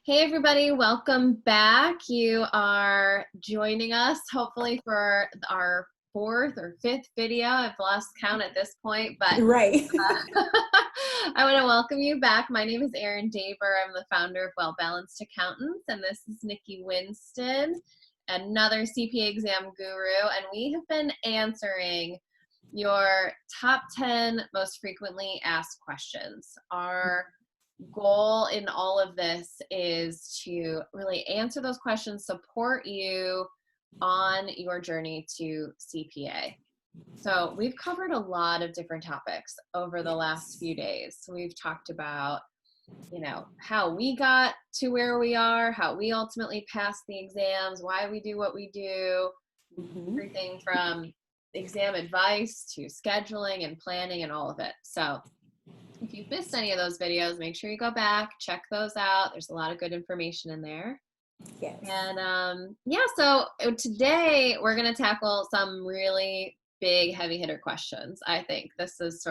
Hey everybody, welcome back. You are joining us hopefully for our fourth or fifth video. I've lost count at this point, but Right. I want to welcome you back. My name is Erin Daiber. I'm the founder of Well Balanced Accountants, and this is Nikki Winston, another CPA exam guru, and we have been answering your top 10 most frequently asked questions. Our goal in all of this is to really answer those questions, support you on your journey to CPA. So we've covered a lot of different topics over the last few days. So we've talked about, how we got to where we are, how we ultimately passed the exams, why we do what we do, everything from exam advice to scheduling and planning and all of it. So if you've missed any of those videos, make sure you go back, check those out. There's a lot of good information in there. Yes. And so today we're going to tackle some really big heavy hitter questions. I think this is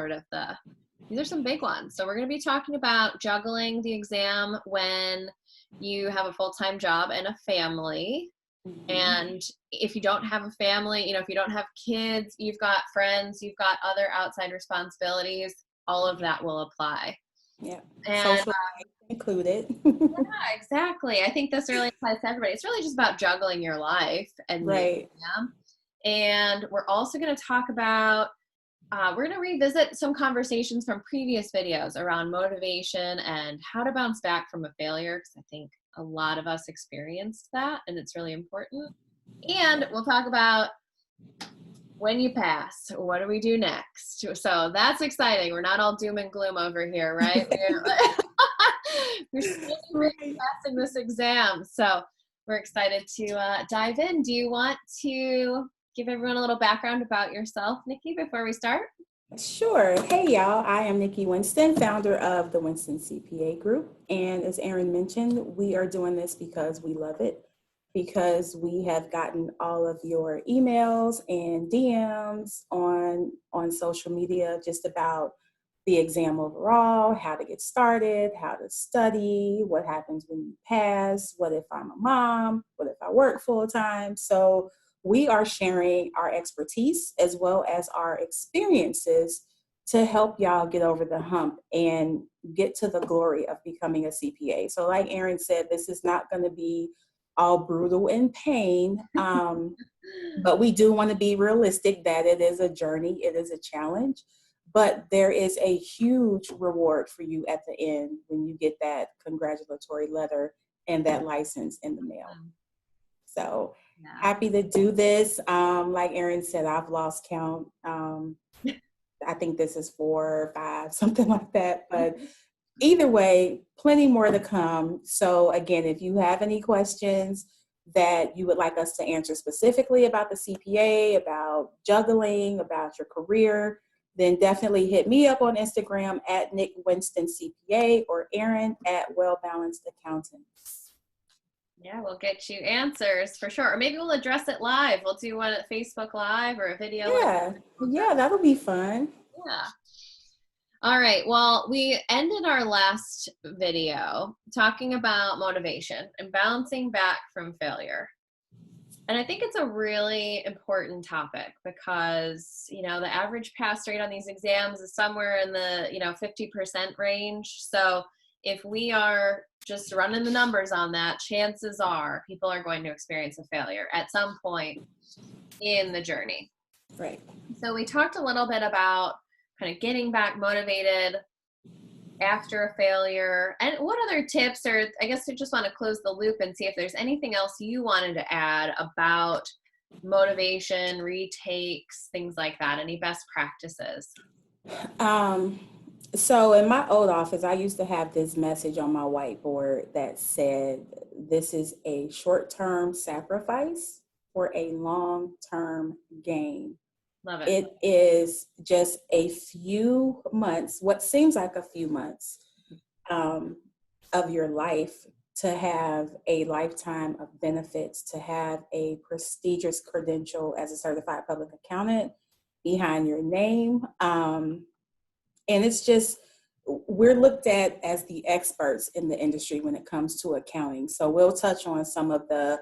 these are some big ones. So we're going to be talking about juggling the exam when you have a full-time job and a family. And if you don't have a family, if you don't have kids, you've got friends, you've got other outside responsibilities, all of that will apply. Yeah. And Social included. yeah, exactly. I think this really applies to everybody. It's really just about juggling your life and Right. And we're also going to talk about, we're going to revisit some conversations from previous videos around motivation and how to bounce back from a failure, because I think a lot of us experienced that and it's really important. And we'll talk about when you pass, what do we do next? So that's exciting. We're not all doom and gloom over here, right? We're still passing this exam. So we're excited to dive in. Do you want to give everyone a little background about yourself, Nikki, before we start? Sure. Hey, y'all. I am Nikki Winston, founder of the Winston CPA Group. And as Erin mentioned, we are doing this because we love it, because we have gotten all of your emails and DMs on social media just about the exam overall, how to get started, how to study, what happens when you pass, what if I'm a mom, what if I work full time. So we are sharing our expertise as well as our experiences to help y'all get over the hump and get to the glory of becoming a CPA. So like Erin said, this is not going to be all brutal and pain, but we do want to be realistic that it is a journey, it is a challenge, but there is a huge reward for you at the end when you get that congratulatory letter and that license in the mail. So happy to do this. Like Erin said, I've lost count. I think this is 4 or 5, something like that. But either way, plenty more to come. So again, if you have any questions that you would like us to answer specifically about the CPA, about juggling, about your career, then definitely hit me up on Instagram at Nick Winston CPA or Erin at Well Balanced Accountants. Yeah, we'll get you answers for sure. Or maybe we'll address it live. We'll do one at Facebook Live or a video. Yeah, that'll be fun. Yeah. All right. Well, we ended our last video talking about motivation and bouncing back from failure. And I think it's a really important topic because, the average pass rate on these exams is somewhere in the, 50% range. So if we are just running the numbers on that, chances are people are going to experience a failure at some point in the journey. Right. So we talked a little bit about kind of getting back motivated after a failure, and what other tips, or I guess I just want to close the loop and see if there's anything else you wanted to add about motivation, retakes, things like that, any best practices? So in my old office, I used to have this message on my whiteboard that said, this is a short-term sacrifice for a long-term gain. Love it. It is just a few months, what seems like a few months of your life to have a lifetime of benefits, to have a prestigious credential as a certified public accountant behind your name. And it's just we're looked at as the experts in the industry when it comes to accounting. So we'll touch on some of the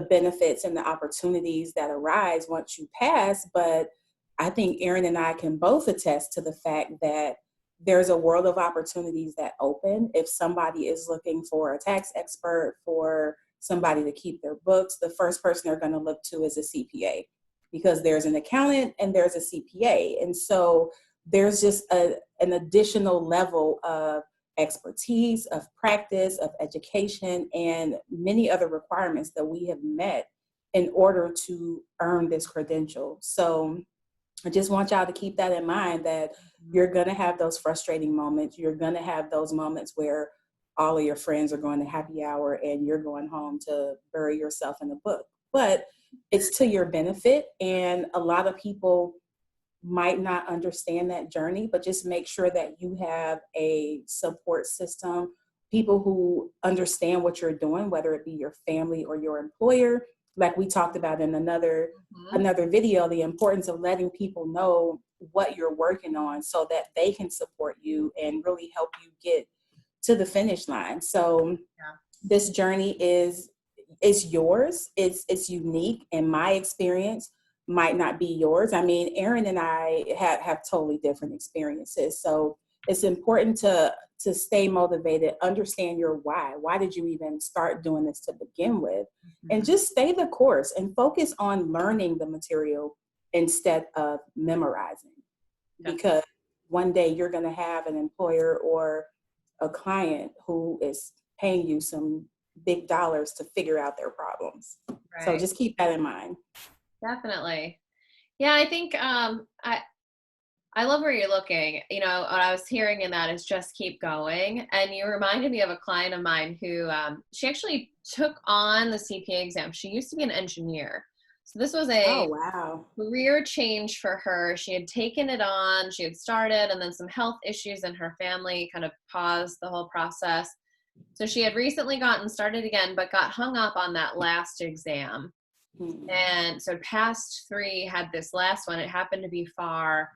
benefits and the opportunities that arise once you pass. But I think Erin and I can both attest to the fact that there's a world of opportunities that open. If somebody is looking for a tax expert, for somebody to keep their books, the first person they're going to look to is a CPA, because there's an accountant and there's a CPA. And so there's just an additional level of expertise, of practice, of education, and many other requirements that we have met in order to earn this credential. So I just want y'all to keep that in mind, that you're going to have those frustrating moments. You're going to have those moments where all of your friends are going to happy hour and you're going home to bury yourself in a book. But it's to your benefit. And a lot of people might not understand that journey, but just make sure that you have a support system, people who understand what you're doing, whether it be your family or your employer. Like we talked about in another video, the importance of letting people know what you're working on so that they can support you and really help you get to the finish line. So this journey is yours. It's unique, and my experience might not be yours. I mean, Erin and I have totally different experiences. So it's important to stay motivated, understand your why. Why did you even start doing this to begin with? And just stay the course and focus on learning the material instead of memorizing. Because one day you're going to have an employer or a client who is paying you some big dollars to figure out their problems. Right. So just keep that in mind. Definitely. Yeah, I think I love where you're looking. You know, what I was hearing in that is just keep going. And you reminded me of a client of mine who she actually took on the CPA exam. She used to be an engineer. So this was a career change for her. She had taken it on, she had started, and then some health issues in her family kind of paused the whole process. So she had recently gotten started again, but got hung up on that last exam. And so past 3, had this last one. It happened to be far.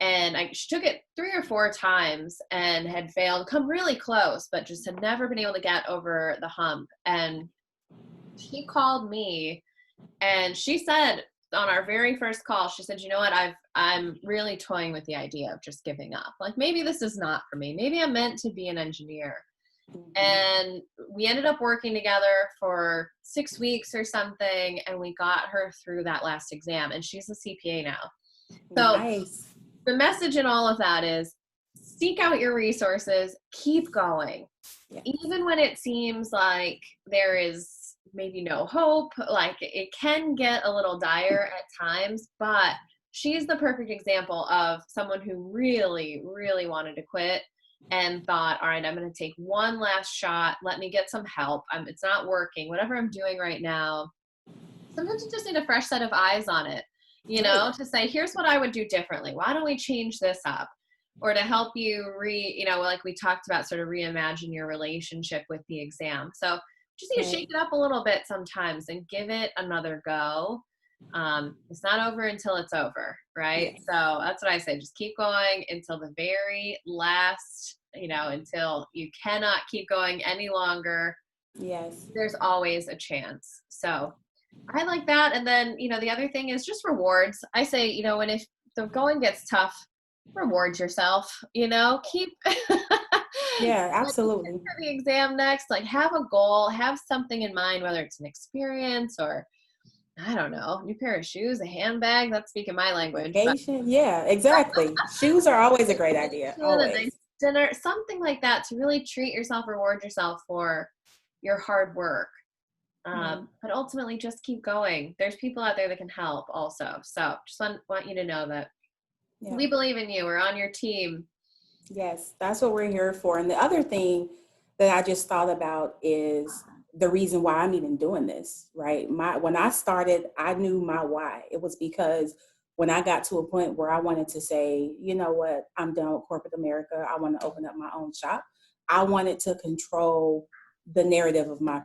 And she took it 3 or 4 times and had failed, come really close, but just had never been able to get over the hump. And she called me and she said on our very first call, she said, you know what, I'm really toying with the idea of just giving up. Like, maybe this is not for me. Maybe I'm meant to be an engineer. And we ended up working together for 6 weeks or something, and we got her through that last exam, and she's a CPA now. So nice. The message in all of that is seek out your resources, keep going. Yeah. Even when it seems like there is maybe no hope, like it can get a little dire at times, but she's the perfect example of someone who really, really wanted to quit and thought, all right, I'm going to take one last shot. Let me get some help. It's not working. Whatever I'm doing right now, sometimes you just need a fresh set of eyes on it, you know, to say, here's what I would do differently. Why don't we change this up? Or to help you like we talked about, sort of reimagine your relationship with the exam. So just need to shake it up a little bit sometimes and give it another go. It's not over until it's over, right? Yes. So that's what I say. Just keep going until the very last, until you cannot keep going any longer. Yes. There's always a chance. So I like that. And then, the other thing is just rewards. I say, if the going gets tough, reward yourself, keep. Yeah, absolutely. For the exam next, like have a goal, have something in mind, whether it's an experience or I don't know, new pair of shoes, a handbag. That's speaking my language. Vacation. Yeah, exactly. Shoes are always a great idea. Always. A nice dinner, something like that to really treat yourself, reward yourself for your hard work. But ultimately, just keep going. There's people out there that can help also. So just want you to know that we believe in you. We're on your team. Yes, that's what we're here for. And the other thing that I just thought about is the reason why I'm even doing this, right? When I started, I knew my why. It was because when I got to a point where I wanted to say, you know what, I'm done with corporate America. I want to open up my own shop. I wanted to control the narrative of my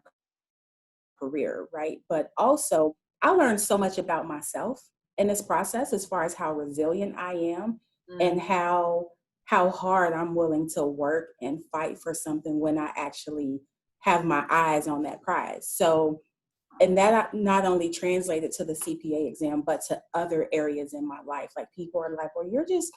career, right? But also, I learned so much about myself in this process as far as how resilient I am and how how hard I'm willing to work and fight for something when I actually have my eyes on that prize. So, and that not only translated to the CPA exam, but to other areas in my life. Like people are like, well, you're just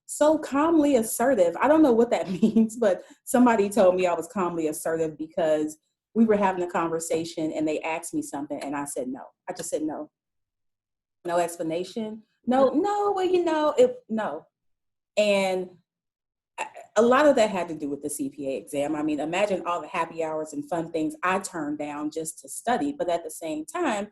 so calmly assertive. I don't know what that means, but somebody told me I was calmly assertive because we were having a conversation and they asked me something and I said no. I just said no. No explanation. No, well, no. And a lot of that had to do with the CPA exam. I mean, imagine all the happy hours and fun things I turned down just to study. But at the same time,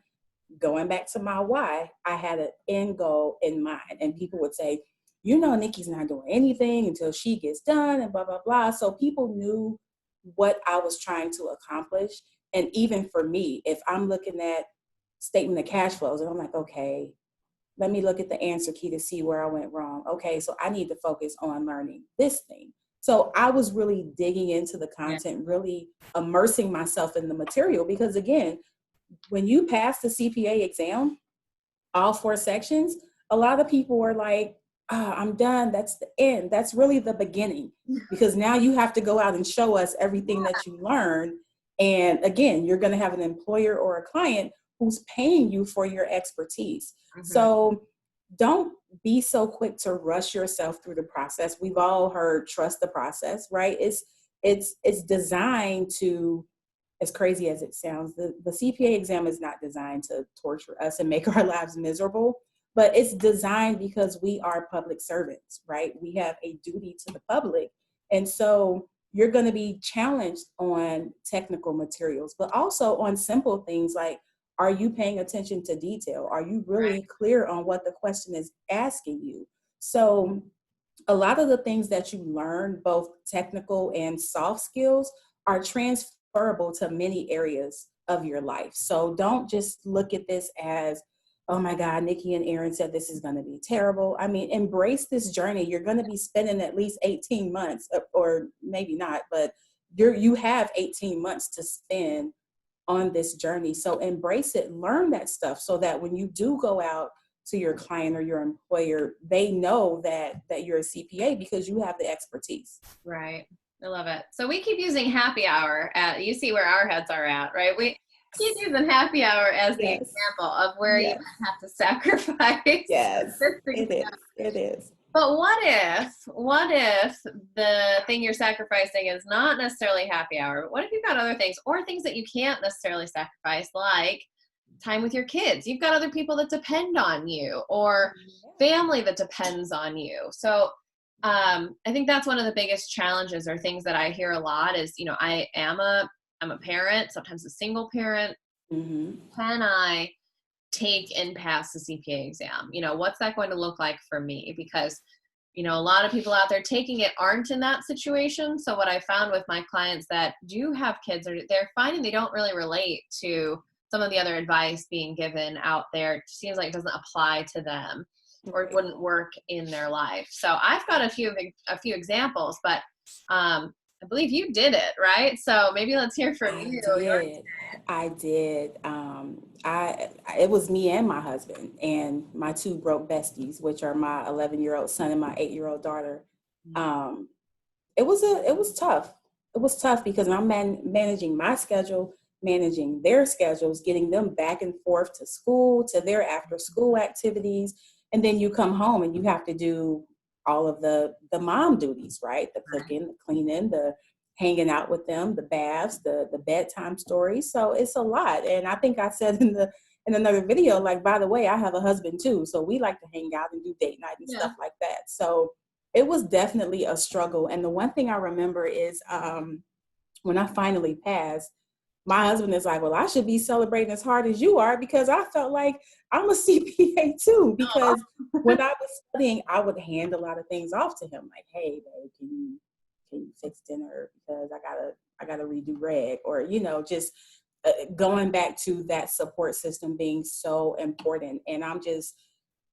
going back to my why, I had an end goal in mind. And people would say, Nikki's not doing anything until she gets done and blah, blah, blah. So people knew what I was trying to accomplish. And even for me, if I'm looking at statement of cash flows and I'm like, okay, let me look at the answer key to see where I went wrong. Okay, so I need to focus on learning this thing. So I was really digging into the content, really immersing myself in the material, because again, when you pass the CPA exam, all 4 sections, a lot of people are like, I'm done. That's the end. That's really the beginning, because now you have to go out and show us everything that you learned. And again, you're going to have an employer or a client who's paying you for your expertise. So don't be so quick to rush yourself through the process. We've all heard trust the process, right? It's designed to, as crazy as it sounds, the CPA exam is not designed to torture us and make our lives miserable, but it's designed because we are public servants, right? We have a duty to the public. And so you're going to be challenged on technical materials, but also on simple things like, are you paying attention to detail? Are you really clear on what the question is asking you? So a lot of the things that you learn, both technical and soft skills, are transferable to many areas of your life. So don't just look at this as, oh my God, Nikki and Erin said this is going to be terrible. I mean, embrace this journey. You're going to be spending at least 18 months, or maybe not, but you have 18 months to spend on this journey. So embrace it, learn that stuff so that when you do go out to your client or your employer, they know that you're a CPA because you have the expertise. Right. I love it. So we keep using happy hour you see where our heads are at, right? We keep using happy hour as the example of where you have to sacrifice. Yes, it is. But what if the thing you're sacrificing is not necessarily happy hour? What if you've got other things, or things that you can't necessarily sacrifice, like time with your kids? You've got other people that depend on you, or family that depends on you. So I think that's one of the biggest challenges, or things that I hear a lot is, I'm a parent, sometimes a single parent. Can I take and pass the CPA exam? What's that going to look like for me? Because, a lot of people out there taking it aren't in that situation. So what I found with my clients that do have kids, they're finding they don't really relate to some of the other advice being given out there. It seems like it doesn't apply to them, or it wouldn't work in their life. So I've got a few examples, but I believe you did it, right? So maybe let's hear from you. I did. It was me and my husband and my 2 broke besties, which are my 11-year-old son and my 8-year-old daughter. It was tough. It was tough because I'm managing my schedule, managing their schedules, getting them back and forth to school, to their after school activities. And then you come home and you have to do all of the mom duties, right? The cooking, the cleaning, the hanging out with them, the baths, the bedtime stories. So it's a lot. And I think I said in another video, like, by the way, I have a husband too. So we like to hang out and do date night and stuff like that. So it was definitely a struggle. And the one thing I remember is when I finally passed, my husband is like, well, I should be celebrating as hard as you are, because I felt like I'm a CPA too. Because when I was studying, I would hand a lot of things off to him. Like, hey, babe, can you fix dinner because I gotta redo reg, or just going back to that support system being so important. And I'm just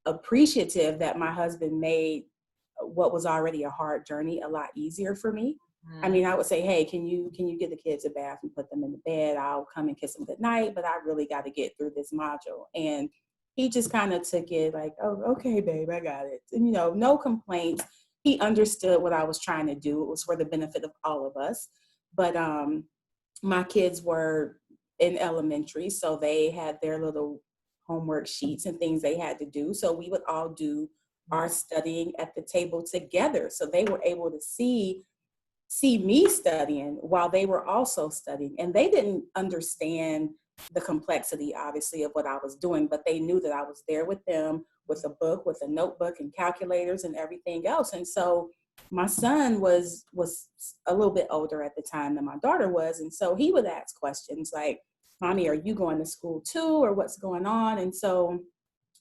appreciative that my husband made what was already a hard journey a lot easier for me. I mean, I would say, hey, can you get the kids a bath and put them in the bed? I'll come and kiss them goodnight, but I really got to get through this module. And he just kind of took it like, oh, okay, babe, I got it. And, no complaints. he understood what I was trying to do. It was for the benefit of all of us. But my kids were in elementary, so they had their little homework sheets and things they had to do. So we would all do our studying at the table together. So they were able to see me studying while they were also studying. And they didn't understand the complexity, obviously, of what I was doing, but they knew that I was there with them with a book, with a notebook and calculators and everything else. And so my son was a little bit older at the time than my daughter was. And so he would ask questions like, Mommy, are you going to school too? Or what's going on? And so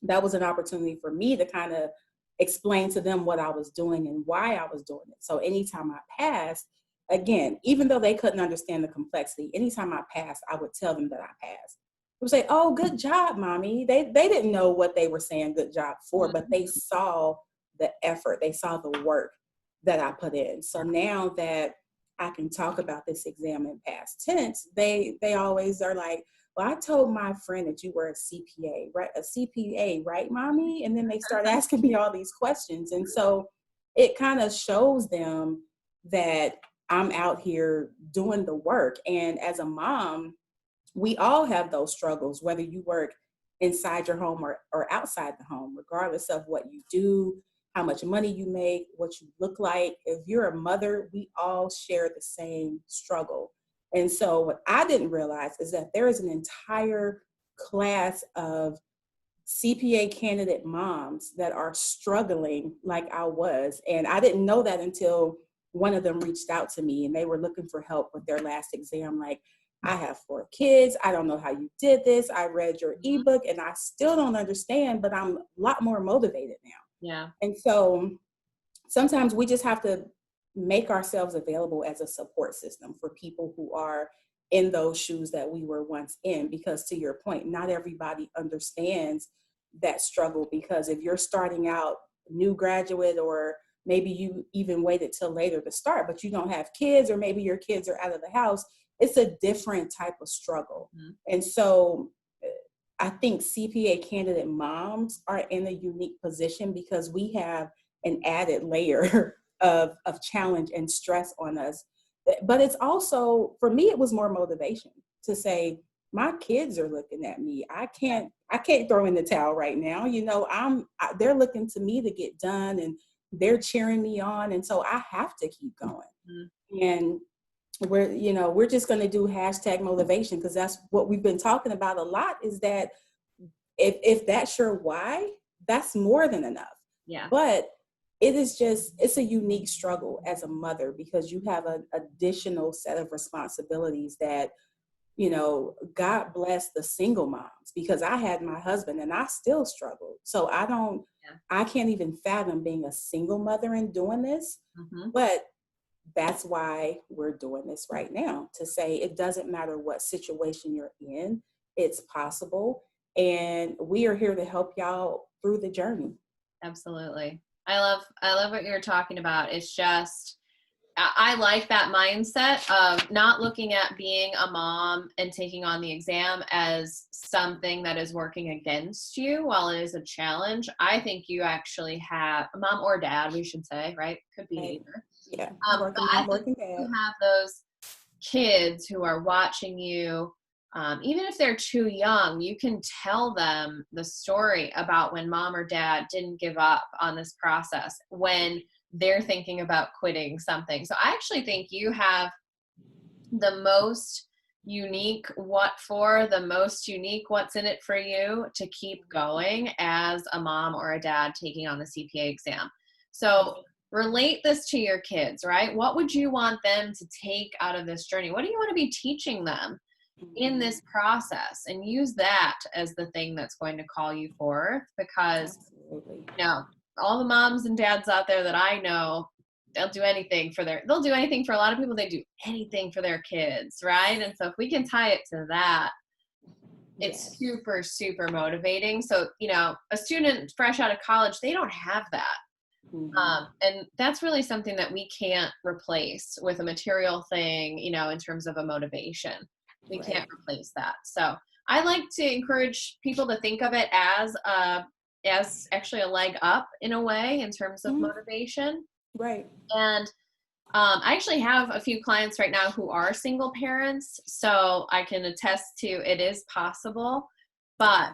that was an opportunity for me to kind of explain to them what I was doing and why I was doing it. So anytime I passed, again, even though they couldn't understand the complexity, anytime I passed, I would tell them that I passed. They would say, oh, good job, Mommy. They didn't know what they were saying good job for, but they saw the effort. They saw the work that I put in. So now that I can talk about this exam in past tense, they always are like, well, I told my friend that you were a CPA, right? A CPA, right, Mommy? And then they start asking me all these questions. And so it kind of shows them that I'm out here doing the work. And as a mom, we all have those struggles, whether you work inside your home or outside the home, regardless of what you do, how much money you make, what you look like. If you're a mother, we all share the same struggle. And so what I didn't realize is that there is an entire class of CPA candidate moms that are struggling like I was. And I didn't know that until one of them reached out to me and they were looking for help with their last exam. Like, I have 4 kids. I don't know how you did this. I read your ebook and I still don't understand, but I'm a lot more motivated now. Yeah. And so sometimes we just have to make ourselves available as a support system for people who are in those shoes that we were once in, because to your point, not everybody understands that struggle, because if you're starting out new graduate, or maybe you even waited till later to start, but you don't have kids, or maybe your kids are out of the house, it's a different type of struggle. Mm-hmm. And so I think CPA candidate moms are in a unique position because we have an added layer of challenge and stress on us. But it's also, for me, it was more motivation to say, my kids are looking at me. I can't throw in the towel right now. You know, they're looking to me to get done and they're cheering me on. And so I have to keep going. Mm-hmm. And we're just going to do hashtag motivation, because that's what we've been talking about a lot, is that if that's your why, that's more than enough. Yeah. But it's a unique struggle as a mother, because you have an additional set of responsibilities that, God bless the single moms, because I had my husband and I still struggled. So I can't even fathom being a single mother and doing this. Mm-hmm. But that's why we're doing this right now, to say it doesn't matter what situation you're in, it's possible. And we are here to help y'all through the journey. Absolutely. I love what you're talking about. It's just, I like that mindset of not looking at being a mom and taking on the exam as something that is working against you while it is a challenge. I think you actually have a mom or dad, we should say, right? Could be either. Yeah. But I think you have those kids who are watching you. Even if they're too young, you can tell them the story about when mom or dad didn't give up on this process when they're thinking about quitting something. So I actually think you have the most unique what's in it for you to keep going as a mom or a dad taking on the CPA exam. So relate this to your kids, right? What would you want them to take out of this journey? What do you want to be teaching them in this process, and use that as the thing that's going to call you forth? Because all the moms and dads out there that I know, they'll do anything for a lot of people. They do anything for their kids, right? And so if we can tie it to that, it's super, super motivating. So, a student fresh out of college, they don't have that. Mm-hmm. And that's really something that we can't replace with a material thing, in terms of a motivation. We can't replace that. So I like to encourage people to think of it as actually a leg up in a way, in terms of motivation. Right. And I actually have a few clients right now who are single parents, so I can attest to it is possible. But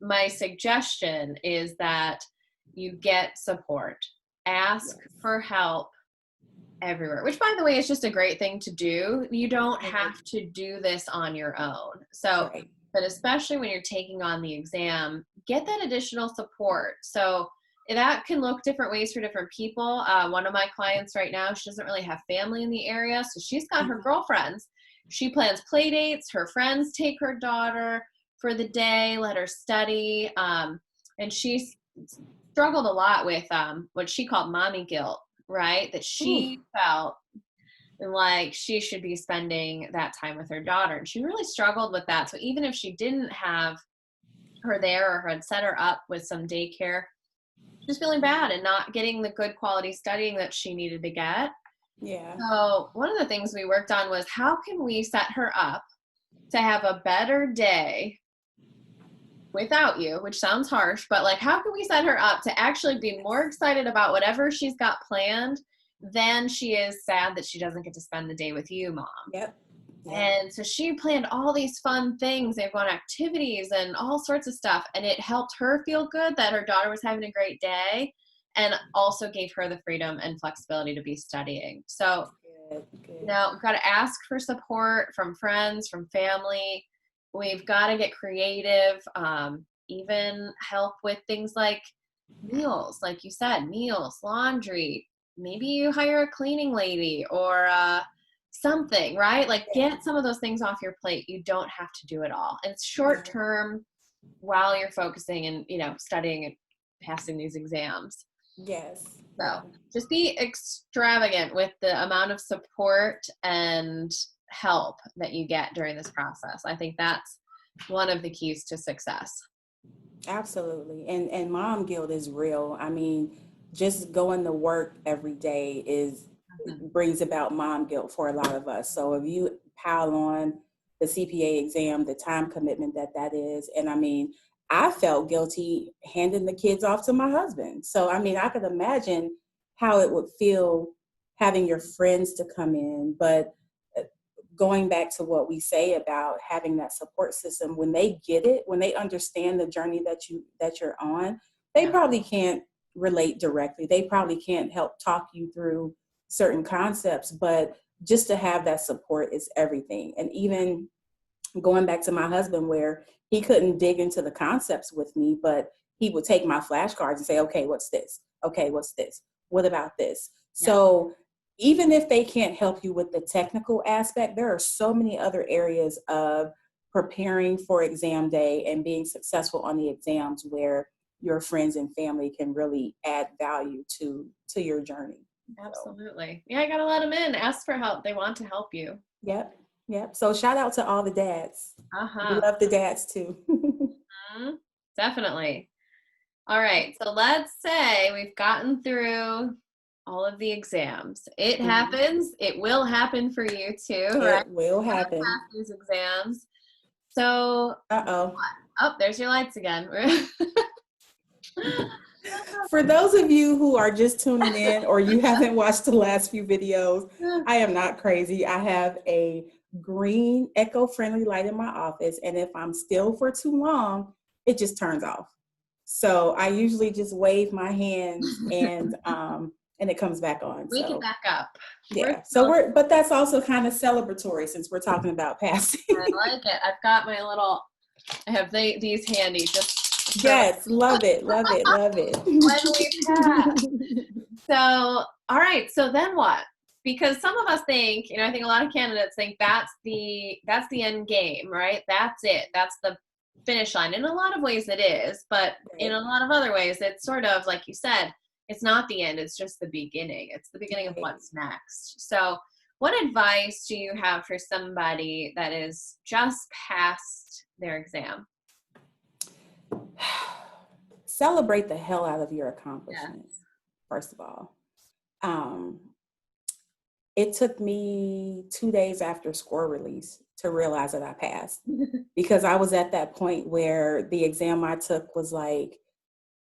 my suggestion is that you get support. Ask Yes. for help everywhere, which, by the way, is just a great thing to do. You don't Right. have to do this on your own. So, Right. but especially when you're taking on the exam, get that additional support. So that can look different ways for different people. One of my clients right now, she doesn't really have family in the area, so she's got her girlfriends. She plans play dates. Her friends take her daughter for the day, let her study, and she's struggled a lot with what she called mommy guilt, right? That Ooh. she felt like she should be spending that time with her daughter. And she really struggled with that. So even if she didn't have her there or had set her up with some daycare, she's feeling bad and not getting the good quality studying that she needed to get. Yeah. So one of the things we worked on was how can we set her up to have a better day without you, which sounds harsh, but like, how can we set her up to actually be more excited about whatever she's got planned than she is sad that she doesn't get to spend the day with you, mom? Yep. Yep. And so she planned all these fun things. They've gone activities and all sorts of stuff. And it helped her feel good that her daughter was having a great day and also gave her the freedom and flexibility to be studying. So, Good. Good. we've got to ask for support from friends, from family. We've got to get creative, even help with things like meals, like you said, meals, laundry. Maybe you hire a cleaning lady or something, right? Like Yeah. get some of those things off your plate. You don't have to do it all. And it's short Yeah. term while you're focusing and, studying and passing these exams. Yes. So Yeah. just be extravagant with the amount of support and help that you get during this process. I think that's one of the keys to success. Absolutely. And mom guilt is real. I mean, just going to work every day Mhm. brings about mom guilt for a lot of us. So if you pile on the CPA exam, the time commitment that is, and I mean, I felt guilty handing the kids off to my husband. So I mean, I could imagine how it would feel having your friends to come in, but going back to what we say about having that support system, when they get it, when they understand the journey that you're on, they Yeah. probably can't relate directly, they probably can't help talk you through certain concepts, but just to have that support is everything. And even going back to my husband, where he couldn't dig into the concepts with me, but he would take my flashcards and say, okay, what's this? Okay, what's this? What about this? Yeah. So even if they can't help you with the technical aspect, there are so many other areas of preparing for exam day and being successful on the exams where your friends and family can really add value to your journey. So, Absolutely. Yeah, I gotta let them in. Ask for help. They want to help you. yep, yep. So shout out to all the dads. We Uh-huh. love the dads too. Mhm. Definitely. All right. So let's say we've gotten through all of the exams. It Mhm. happens. It will happen for you too, right? It will Gonna happen. pass these exams. So, Uh-oh. oh, there's your lights again. For those of you who are just tuning in or you haven't watched the last few videos, I am not crazy. I have a green eco-friendly light in my office, and if I'm still for too long, it just turns off. So I usually just wave my hands and it comes back on. Wake it So back up. We're yeah. So but that's also kind of celebratory since we're talking about passing. I like it. I've got my little, I have these handy just for Yes, love it, love it, love it. when we pass. So, all right. So then what? Because some of us think, I think a lot of candidates think that's the end game, right? That's it. That's the finish line. In a lot of ways it is, but in a Right, lot of other ways it's sort of like you said, it's not the end, it's just the beginning. It's the beginning of right. what's next. So, what advice do you have for somebody that is just past their exam? Celebrate the hell out of your Yeah. accomplishment, first of all. Um, it took me 2 days after score release to realize that I passed because I was at that point where the exam I took was like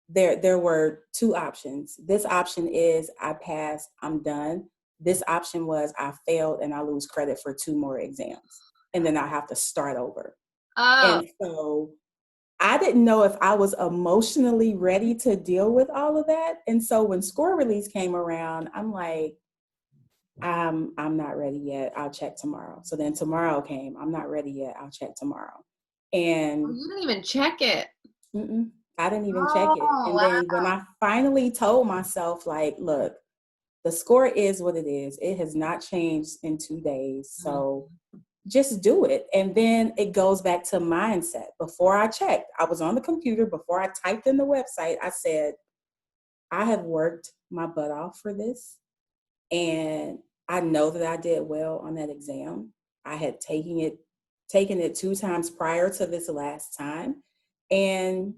there were two options. This option is I passed, I'm done. This option was I failed and I lose credit for 2 more exams. And then I have to start over. Oh, And so I didn't know if I was emotionally ready to deal with all of that. And so when score release came around, I'm like, I'm not ready yet. I'll check tomorrow. So then tomorrow came. I'm not ready yet. I'll check tomorrow. And you didn't even check it. I didn't even check it. Oh, And then when I finally told myself, like, look, the score is what it is. It has not changed in 2 days. So just do it. And then it goes back to mindset. Before I checked, I was on the computer. Before I typed in the website, I said, I have worked my butt off for this. And I know that I did well on that exam. I had taken it 2 times prior to this last time. And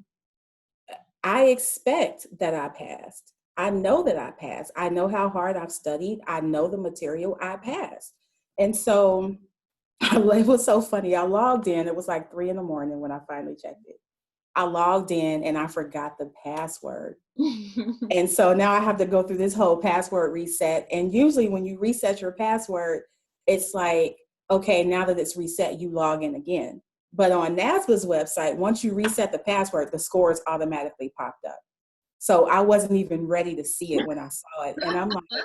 I expect that I passed. I know that I passed. I know how hard I've studied. I know the material I passed. And so it was so funny. I logged in. It was like 3 a.m. when I finally checked it. I logged in and I forgot the password. And so now I have to go through this whole password reset. And usually when you reset your password, it's like, okay, now that it's reset, you log in again. But on NASBA's website, once you reset the password, the scores automatically popped up. So I wasn't even ready to see it when I saw it. And I'm like,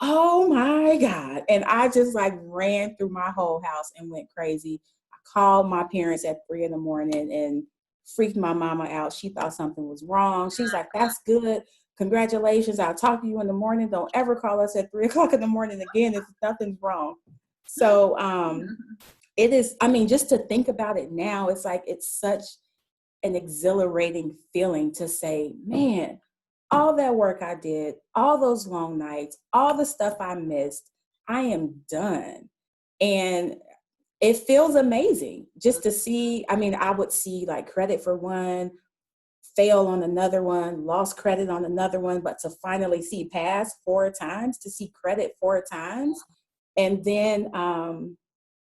oh my God. And I just like ran through my whole house and went crazy. I called my parents at 3 a.m. and freaked my mama out. She thought something was wrong. She's like, that's good. Congratulations. I'll talk to you in the morning. Don't ever call us at 3 o'clock in the morning again if nothing's wrong. So it is, I mean, just to think about it now, it's like, it's such an exhilarating feeling to say, man, all that work I did, all those long nights, all the stuff I missed, I am done. And it feels amazing just to see. I mean, I would see like credit for one, fail on another one, lost credit on another one, but to finally see pass 4 times, to see credit 4 times. And then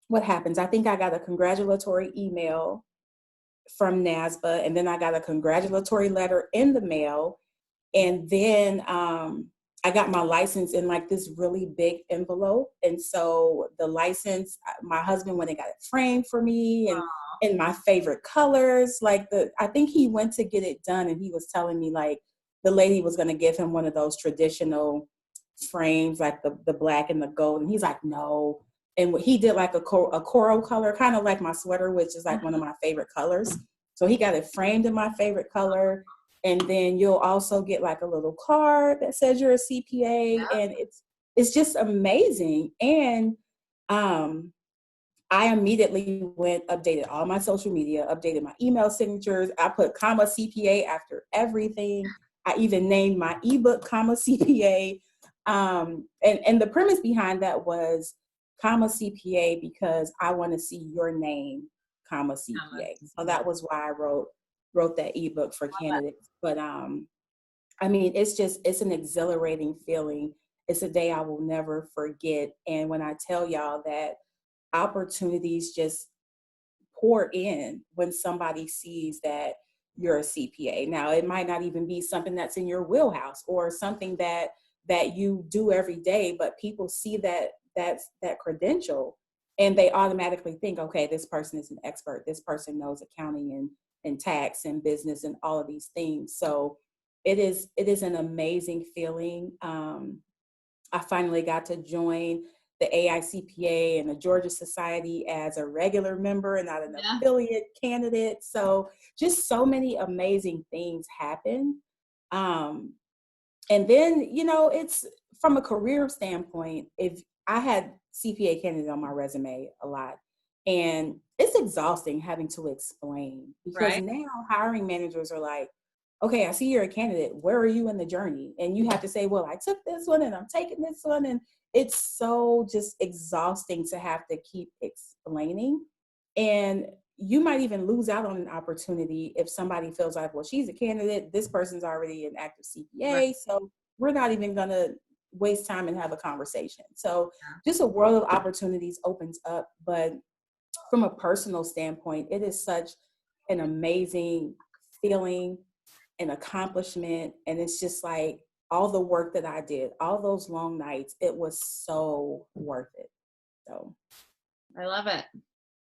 what happens? I think I got a congratulatory email from NASBA, and then I got a congratulatory letter in the mail. And then I got my license in like this really big envelope. And so the license, my husband went and got it framed for me and in my favorite colors. Like I think he went to get it done and he was telling me like the lady was going to give him one of those traditional frames, like the black and the gold. And he's like, no. And he did like a coral color, kind of like my sweater, which is like one of my favorite colors. So he got it framed in my favorite color. And then you'll also get like a little card that says you're a CPA. Yeah. And it's just amazing. And I immediately updated all my social media, updated my email signatures. I put comma CPA after everything. I even named my ebook comma CPA. And the premise behind that was comma CPA because I want to see your name, comma CPA. So that was why I wrote that ebook for candidates. But I mean, it's an exhilarating feeling. It's a day I will never forget. And when I tell y'all that opportunities just pour in when somebody sees that you're a CPA. Now, it might not even be something that's in your wheelhouse or something that you do every day, but people see that credential and they automatically think, okay, this person is an expert. This person knows accounting and tax and business and all of these things. So it is an amazing feeling. I finally got to join the AICPA and the Georgia Society as a regular member and not an affiliate candidate. So just so many amazing things happen. And then, it's from a career standpoint, if I had CPA candidate on my resume a lot, and it's exhausting having to explain because now hiring managers are like, okay, I see you're a candidate. Where are you in the journey? And you have to say, well, I took this one and I'm taking this one. And it's so just exhausting to have to keep explaining. And you might even lose out on an opportunity if somebody feels like, well, she's a candidate. This person's already an active CPA. So we're not even going to waste time and have a conversation. So just a world of opportunities opens up. But from a personal standpoint, it is such an amazing feeling. an accomplishment. And it's just like all the work that I did, all those long nights, it was so worth it. So I love it.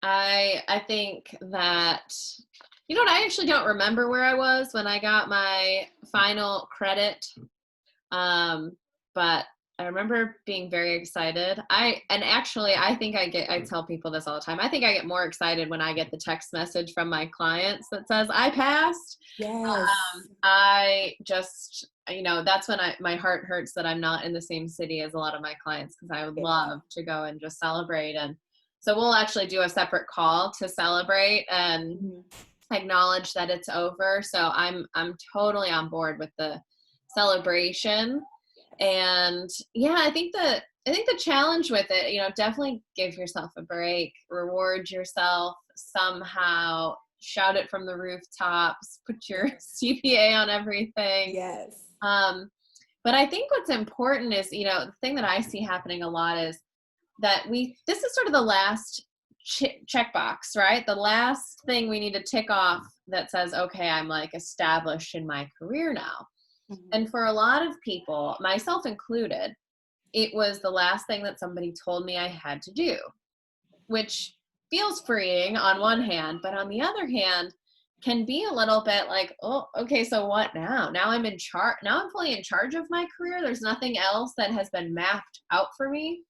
I think that, you know what, I actually don't remember where I was when I got my final credit. But I remember being very excited. I think I tell people this all the time. I think I get more excited when I get the text message from my clients that says I passed. yes. I just, that's when my heart hurts that I'm not in the same city as a lot of my clients, because I would love to go and just celebrate. And so we'll actually do a separate call to celebrate and acknowledge that it's over. So I'm totally on board with the celebration. And yeah, I think the challenge with it, definitely give yourself a break, reward yourself somehow, shout it from the rooftops, put your CPA on everything. Yes. But I think what's important is, the thing that I see happening a lot is that this is sort of the last checkbox, right? The last thing we need to tick off that says, okay, I'm like established in my career now. And for a lot of people, myself included, it was the last thing that somebody told me I had to do, which feels freeing on one hand, but on the other hand, can be a little bit like, oh, okay, so what now? Now I'm in charge. Now I'm fully in charge of my career. There's nothing else that has been mapped out for me.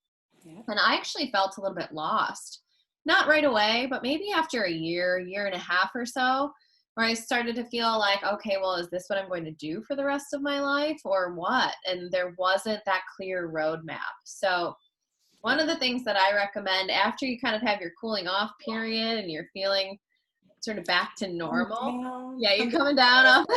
Yeah. And I actually felt a little bit lost. Not right away, but maybe after a year and a half or so, where I started to feel like, okay, well, is this what I'm going to do for the rest of my life or what? And there wasn't that clear roadmap. So one of the things that I recommend after you kind of have your cooling off period and you're feeling sort of back to normal. Yeah, you're coming down off.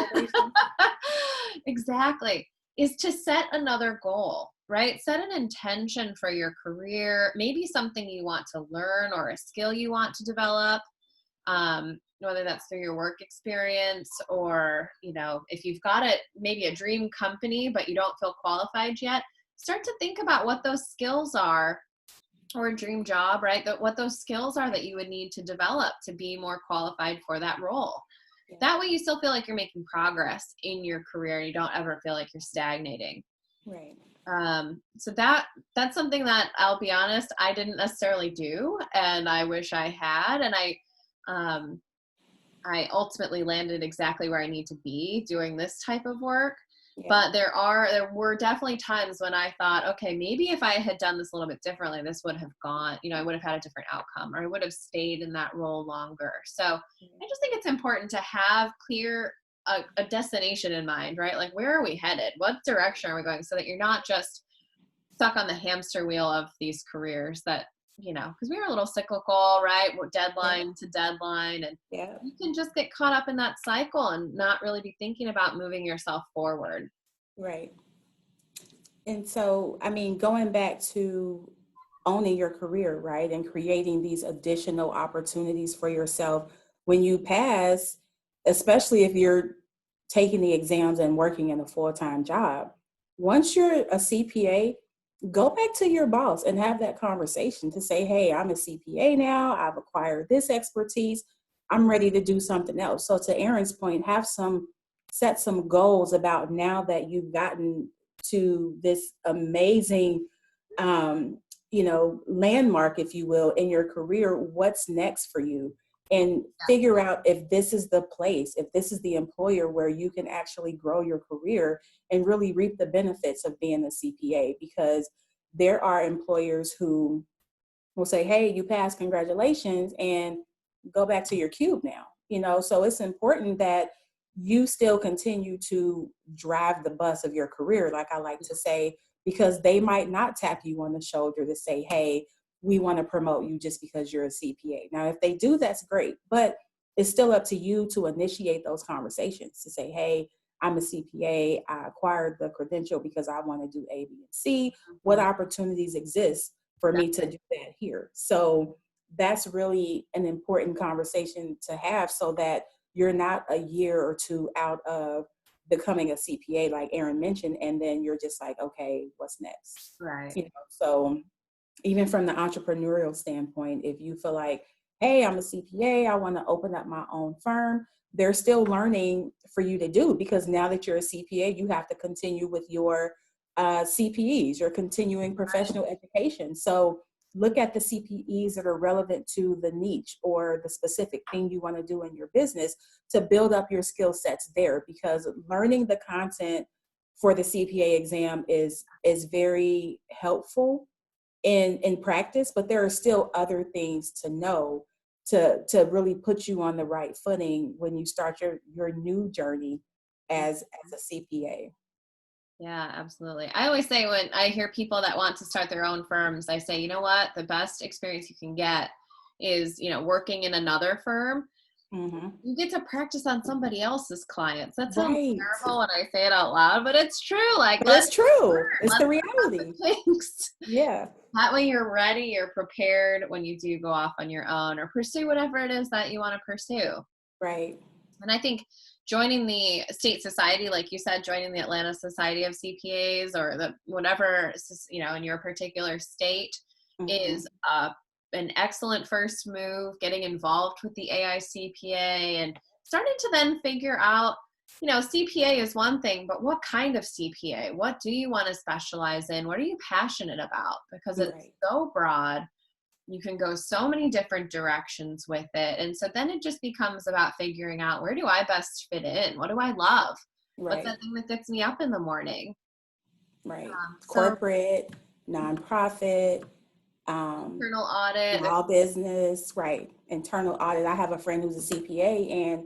Exactly. Is to set another goal, right? Set an intention for your career, maybe something you want to learn or a skill you want to develop, whether that's through your work experience or, if you've got maybe a dream company, but you don't feel qualified yet, start to think about what those skills are, or a dream job, right? What those skills are that you would need to develop to be more qualified for that role. Yeah. That way you still feel like you're making progress in your career and you don't ever feel like you're stagnating. Right. So that's something that, I'll be honest, I didn't necessarily do, and I wish I had. And I ultimately landed exactly where I need to be doing this type of work. Yeah. But there were definitely times when I thought, okay, maybe if I had done this a little bit differently, this would have gone, I would have had a different outcome, or I would have stayed in that role longer. So I just think it's important to have clear a destination in mind, right? Like, where are we headed? What direction are we going? So that you're not just stuck on the hamster wheel of these careers that, because we were a little cyclical, right? Deadline to deadline. And you can just get caught up in that cycle and not really be thinking about moving yourself forward. Right. And so, going back to owning your career, right? And creating these additional opportunities for yourself when you pass, especially if you're taking the exams and working in a full-time job. Once you're a CPA, go back to your boss and have that conversation to say, hey, I'm a CPA now. I've acquired this expertise. I'm ready to do something else. So to Erin's point, set some goals about now that you've gotten to this amazing, landmark, if you will, in your career. What's next for you? And figure out if this is the place, if this is the employer where you can actually grow your career and really reap the benefits of being a CPA. Because there are employers who will say, hey, you passed, congratulations, and go back to your cube now. So it's important that you still continue to drive the bus of your career, like I like to say, because they might not tap you on the shoulder to say, hey, we want to promote you just because you're a CPA. Now, if they do, that's great, but it's still up to you to initiate those conversations to say, hey, I'm a CPA. I acquired the credential because I want to do A, B, and C. What opportunities exist for me to do that here? So that's really an important conversation to have, so that you're not a year or two out of becoming a CPA, like Erin mentioned, and then you're just like, okay, what's next? Right. So even from the entrepreneurial standpoint, if you feel like, hey, I'm a CPA, I want to open up my own firm. There's still learning for you to do, because now that you're a CPA, you have to continue with your CPEs, your continuing professional education. So look at the CPEs that are relevant to the niche or the specific thing you want to do in your business to build up your skill sets there, because learning the content for the CPA exam is very helpful in practice, but there are still other things to know to really put you on the right footing when you start your new journey as a CPA. Yeah, absolutely. I always say when I hear people that want to start their own firms, I say, you know what, the best experience you can get is, working in another firm. Mm-hmm. You get to practice on somebody else's clients. That sounds Right. terrible when I say it out loud, but it's true. Like, But it's true. It's let's the learn reality. the things. Yeah. That way you're ready, you're prepared when you do go off on your own or pursue whatever it is that you want to pursue. Right. And I think joining the state society, like you said, joining the Atlanta Society of CPAs or the whatever, in your particular state Mm-hmm. is an excellent first move. Getting involved with the AICPA and starting to then figure out, CPA is one thing, but what kind of CPA? What do you want to specialize in? What are you passionate about? Because it's Right. so broad. You can go so many different directions with it. And so then it just becomes about figuring out, where do I best fit in? What do I love? What's Right. that thing that gets me up in the morning? Right. So Corporate, nonprofit, internal audit. small business, right. Internal audit. I have a friend who's a CPA and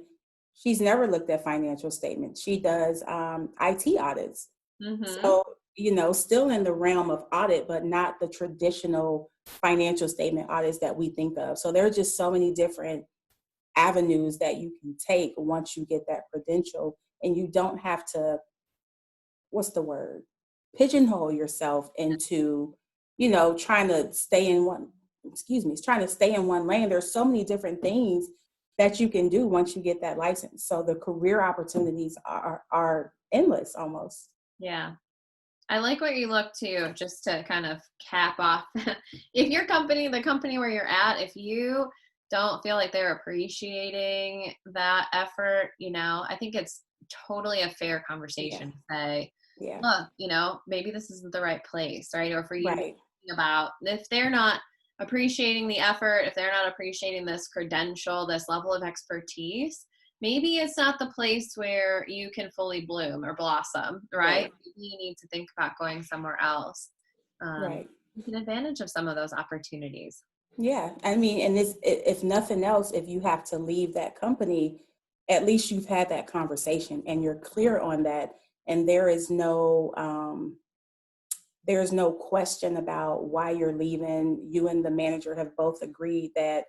she's never looked at financial statements. She does IT audits. Mm-hmm. So, still in the realm of audit, but not the traditional financial statement audits that we think of. So there are just so many different avenues that you can take once you get that credential, and you don't have to, what's the word, pigeonhole yourself into, trying to stay in trying to stay in one lane. There's so many different things that you can do once you get that license. So the career opportunities are endless almost. Yeah. I like what you look to, just to kind of cap off. If your company, the company where you're at, if you don't feel like they're appreciating that effort, I think it's totally a fair Yeah. conversation to say, Yeah. look, maybe this isn't the right place, right? Or for you to Right. think about, if they're not appreciating the effort, if they're not appreciating this credential, this level of expertise, maybe it's not the place where you can fully bloom or blossom, right? Right. Maybe you need to think about going somewhere else. Right. Taking advantage of some of those opportunities. Yeah. I mean, and this, if nothing else, if you have to leave that company, at least you've had that conversation and you're clear on that. And there's no question about why you're leaving. You and the manager have both agreed that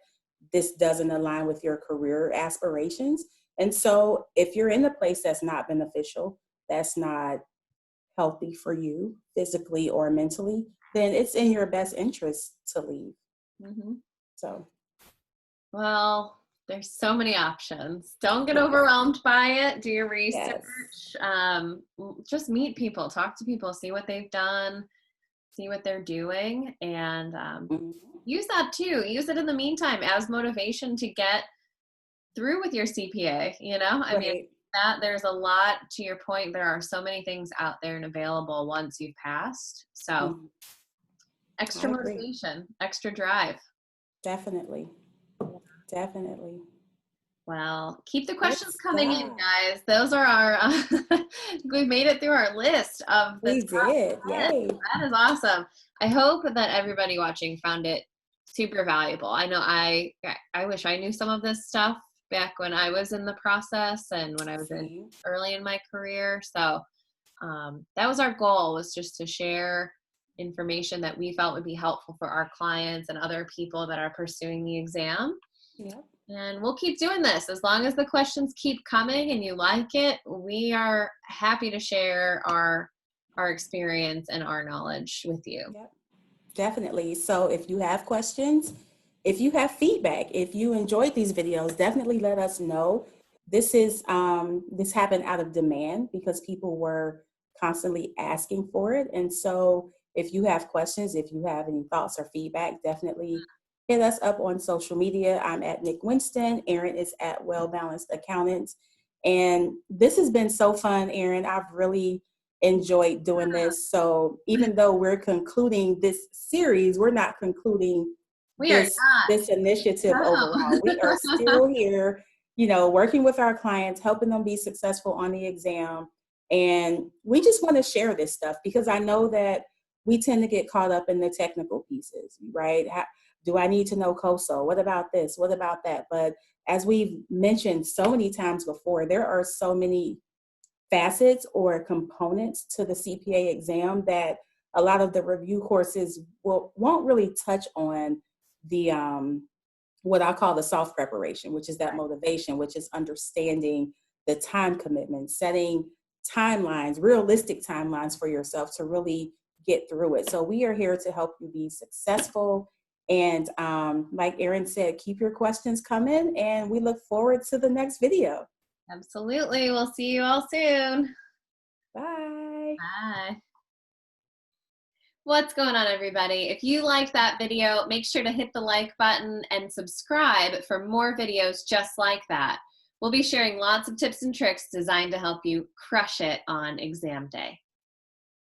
this doesn't align with your career aspirations. And so if you're in a place that's not beneficial, that's not healthy for you physically or mentally, then it's in your best interest to leave. Mm-hmm. So, Well, there's so many options. Don't get yes, overwhelmed by it. Do your yes. research. Just meet people, talk to people, see what they've done, see what they're doing, and Mhm. use that too. Use it in the meantime as motivation to get through with your CPA. I mean, Right. that there's a lot, to your point, there are so many things out there and available once you've passed. So Mhm. I extra agree. motivation, extra drive. Definitely. Definitely. Well, keep the Good questions coming in, stuff. guys. Those are our, we've made it through our list of the We top did. 10. Yay. That is awesome. I hope that everybody watching found it super valuable. I know I wish I knew some of this stuff back when I was in the process and when I was in Same. early in my career. So that was our goal, was just to share information that we felt would be helpful for our clients and other people that are pursuing the exam. Yep. And we'll keep doing this. As long as the questions keep coming and you like it, we are happy to share our experience and our knowledge with you. Yep. Definitely. So if you have questions, if you have feedback, if you enjoyed these videos, definitely let us know. This happened out of demand because people were constantly asking for it. And so if you have questions, if you have any thoughts or feedback, definitely hit us up on social media. I'm at Nick Winston. Erin is at Well Balanced Accountants. And this has been so fun, Erin. I've really enjoyed doing this. So even though we're concluding this series, we're not concluding We are this initiative not. overall. We are still here, working with our clients, helping them be successful on the exam. And we just want to share this stuff because I know that we tend to get caught up in the technical pieces, right? Do I need to know COSO? What about this? What about that? But as we've mentioned so many times before, there are so many facets or components to the CPA exam that a lot of the review courses won't really touch on the what I call the soft preparation, which is that motivation, which is understanding the time commitment, setting timelines, realistic timelines for yourself to really get through it. So we are here to help you be successful. And like Erin said, keep your questions coming, and we look forward to the next video. Absolutely. We'll see you all soon. Bye. Bye. What's going on, everybody? If you liked that video, make sure to hit the like button and subscribe for more videos just like that. We'll be sharing lots of tips and tricks designed to help you crush it on exam day.